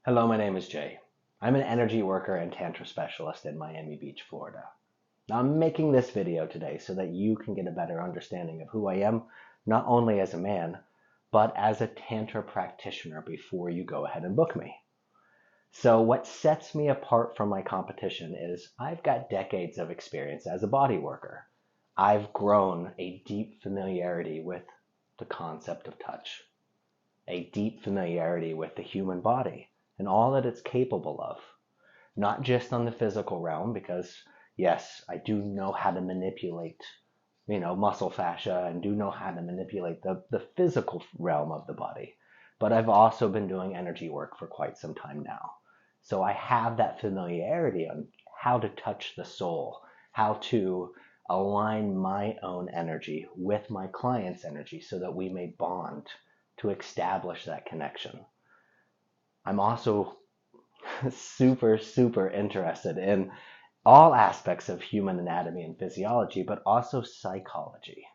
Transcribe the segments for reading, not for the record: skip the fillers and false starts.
Hello, my name is Jay. I'm an energy worker and Tantra specialist in Miami Beach, Florida. Now, I'm making this video today so that you can get a better understanding of who I am, not only as a man, but as a Tantra practitioner before you go ahead and book me. So what sets me apart from my competition is I've got decades of experience as a body worker. I've grown a deep familiarity with the concept of touch, a deep familiarity with the human body and all that it's capable of. Not just on the physical realm, because yes, I do know how to manipulate, muscle fascia and do know how to manipulate the physical realm of the body. But I've also been doing energy work for quite some time now. So I have that familiarity on how to touch the soul, how to align my own energy with my client's energy so that we may bond to establish that connection. I'm also super interested in all aspects of human anatomy and physiology, but also psychology.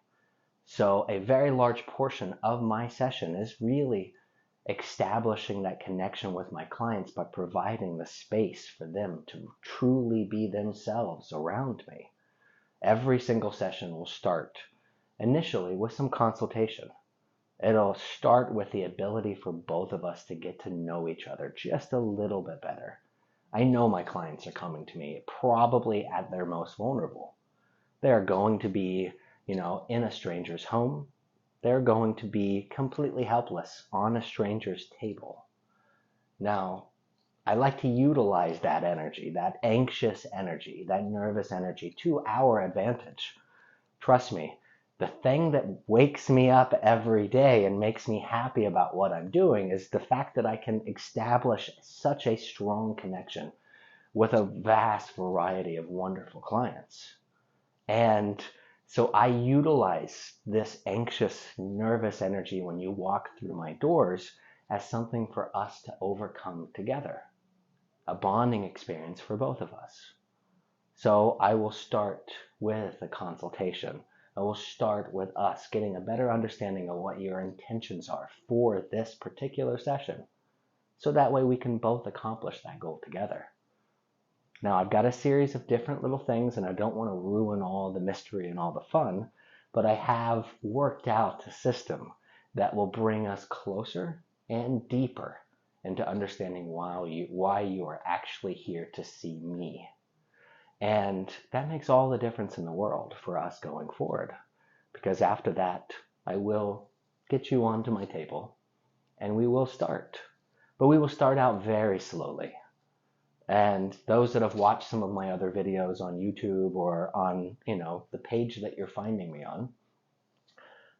So a very large portion of my session is really establishing that connection with my clients by providing the space for them to truly be themselves around me. Every single session will start initially with some consultation. It'll start with the ability for both of us to get to know each other just a little bit better. I know my clients are coming to me probably at their most vulnerable. They're going to be, in a stranger's home. They're going to be completely helpless on a stranger's table. Now, I like to utilize that energy, that anxious energy, that nervous energy to our advantage. Trust me, the thing that wakes me up every day and makes me happy about what I'm doing is the fact that I can establish such a strong connection with a vast variety of wonderful clients. And so I utilize this anxious, nervous energy when you walk through my doors as something for us to overcome together, a bonding experience for both of us. So I will start with a consultation. I will start with us getting a better understanding of what your intentions are for this particular session. So that way we can both accomplish that goal together. Now I've got a series of different little things and I don't want to ruin all the mystery and all the fun, but I have worked out a system that will bring us closer and deeper into understanding why you are actually here to see me. And that makes all the difference in the world for us going forward. Because after that, I will get you onto my table and we will start. But we will start out very slowly. And those that have watched some of my other videos on YouTube or on, the page that you're finding me on,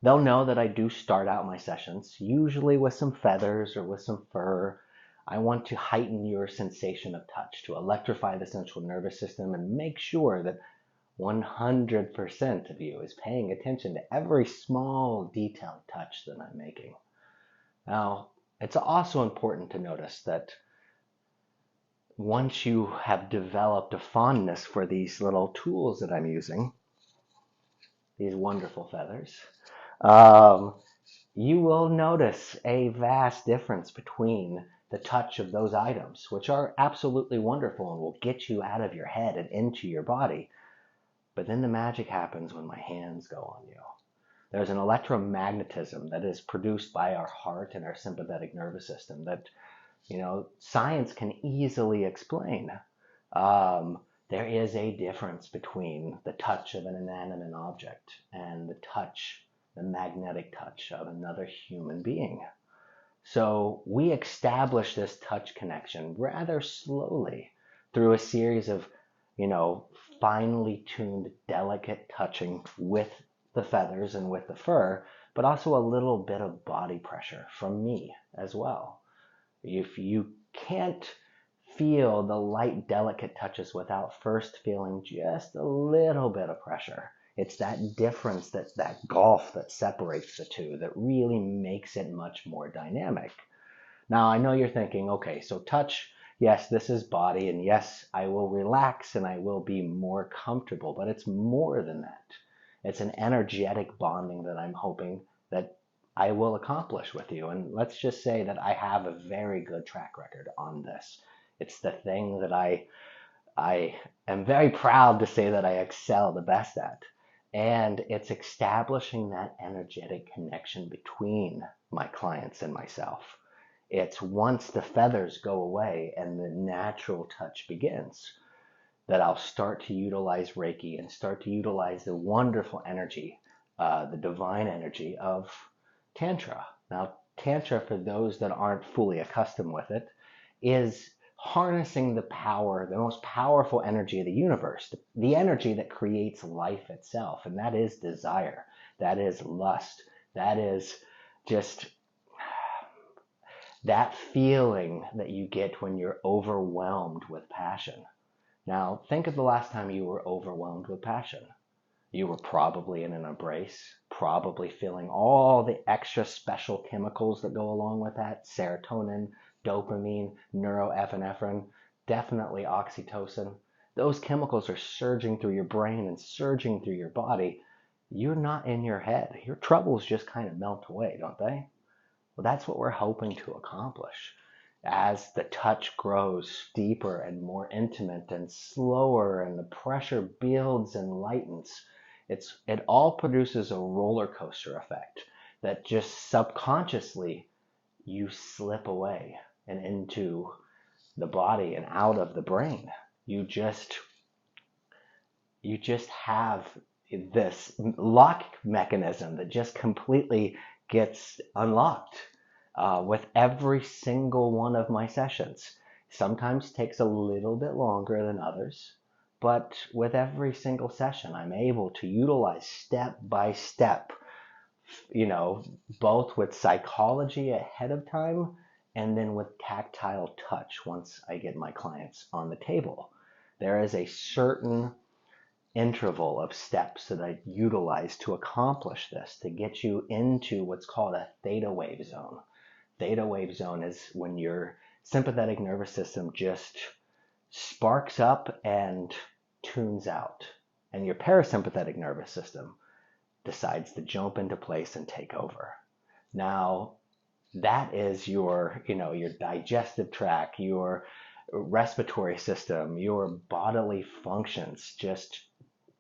they'll know that I do start out my sessions, usually with some feathers or with some fur. I want to heighten your sensation of touch, to electrify the central nervous system and make sure that 100% of you is paying attention to every small detailed touch that I'm making. Now, it's also important to notice that once you have developed a fondness for these little tools that I'm using, these wonderful feathers, um, you will notice a vast difference between the touch of those items, which are absolutely wonderful and will get you out of your head and into your body. But then the magic happens when my hands go on you. There's an electromagnetism that is produced by our heart and our sympathetic nervous system that, science can easily explain. There is a difference between the touch of an inanimate object and the magnetic touch of another human being. So we establish this touch connection rather slowly through a series of, finely tuned, delicate touching with the feathers and with the fur, but also a little bit of body pressure from me as well. If you can't feel the light, delicate touches without first feeling just a little bit of pressure, it's that difference, that gulf that separates the two that really makes it much more dynamic. Now, I know you're thinking, okay, so touch, yes, this is body, and yes, I will relax and I will be more comfortable, but it's more than that. It's an energetic bonding that I'm hoping that I will accomplish with you. And let's just say that I have a very good track record on this. It's the thing that I am very proud to say that I excel the best at. And it's establishing that energetic connection between my clients and myself. It's once the feathers go away and the natural touch begins that I'll start to utilize Reiki and start to utilize the wonderful energy, the divine energy of Tantra. Now, Tantra, for those that aren't fully accustomed with it, is harnessing the power, the most powerful energy of the universe, the energy that creates life itself. And that is desire, that is lust, that is just that feeling that you get when you're overwhelmed with passion. Now, think of the last time you were overwhelmed with passion. You were probably in an embrace, probably feeling all the extra special chemicals that go along with that: serotonin, dopamine, neuroepinephrine, definitely oxytocin. Those chemicals are surging through your brain and surging through your body. You're not in your head. Your troubles just kind of melt away, don't they? Well, that's what we're hoping to accomplish. As the touch grows deeper and more intimate and slower, and the pressure builds and lightens, it all produces a roller coaster effect that just subconsciously you slip away and into the body and out of the brain. You just have this lock mechanism that just completely gets unlocked with every single one of my sessions. Sometimes takes a little bit longer than others, but with every single session, I'm able to utilize step by step, both with psychology ahead of time and then with tactile touch once I get my clients on the table. There is a certain interval of steps that I utilize to accomplish this, to get you into what's called a theta wave zone. Theta wave zone is when your sympathetic nervous system just sparks up and tunes out, and your parasympathetic nervous system decides to jump into place and take over. Now, that is your digestive tract, your respiratory system, your bodily functions just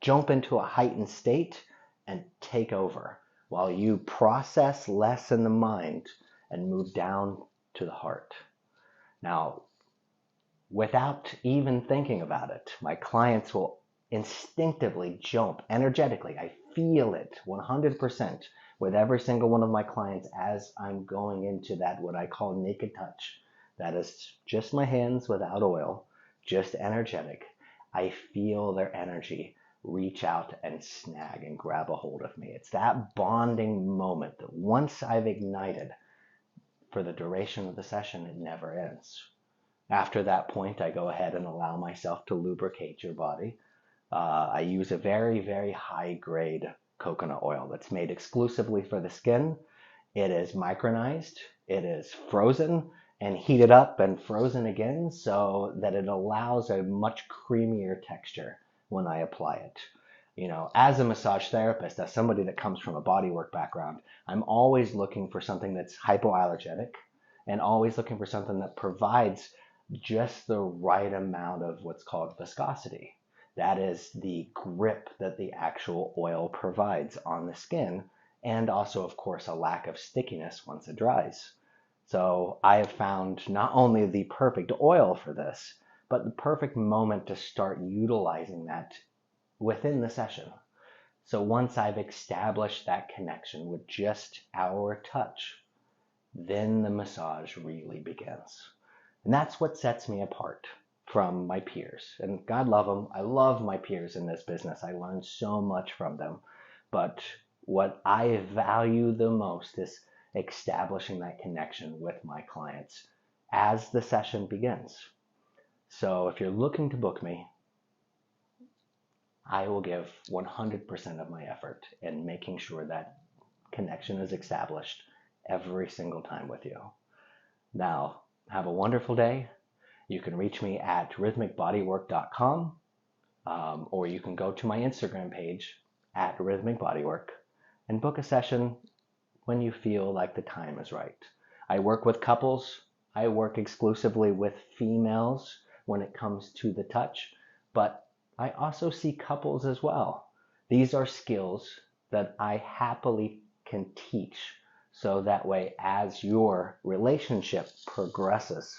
jump into a heightened state and take over while you process less in the mind and move down to the heart. Now, without even thinking about it, my clients will instinctively jump energetically. I feel it 100% with every single one of my clients as I'm going into that, what I call naked touch. That is just my hands without oil, just energetic. I feel their energy reach out and snag and grab a hold of me. It's that bonding moment that once I've ignited, for the duration of the session, it never ends. After that point, I go ahead and allow myself to lubricate your body. I use a very, very high grade coconut oil that's made exclusively for the skin. It is micronized, it is frozen and heated up and frozen again so that it allows a much creamier texture when I apply it. As a massage therapist, as somebody that comes from a bodywork background, I'm always looking for something that's hypoallergenic and always looking for something that provides just the right amount of what's called viscosity. That is the grip that the actual oil provides on the skin, and also, of course, a lack of stickiness once it dries. So I have found not only the perfect oil for this, but the perfect moment to start utilizing that within the session. So once I've established that connection with just our touch, then the massage really begins. And that's what sets me apart from my peers. And God love them. I love my peers in this business. I learn so much from them. But what I value the most is establishing that connection with my clients as the session begins. So if you're looking to book me, I will give 100% of my effort in making sure that connection is established every single time with you. Now, have a wonderful day. You can reach me at rhythmicbodywork.com, or you can go to my Instagram page at rhythmicbodywork and book a session when you feel like the time is right. I work with couples. I work exclusively with females when it comes to the touch, but I also see couples as well. These are skills that I happily can teach, so that way as your relationship progresses,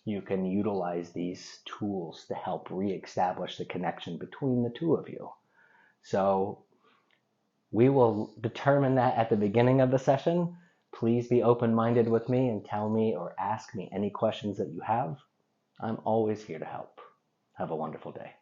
you can utilize these tools to help reestablish the connection between the two of you. So we will determine that at the beginning of the session. Please be open-minded with me and tell me or ask me any questions that you have. I'm always here to help. Have a wonderful day.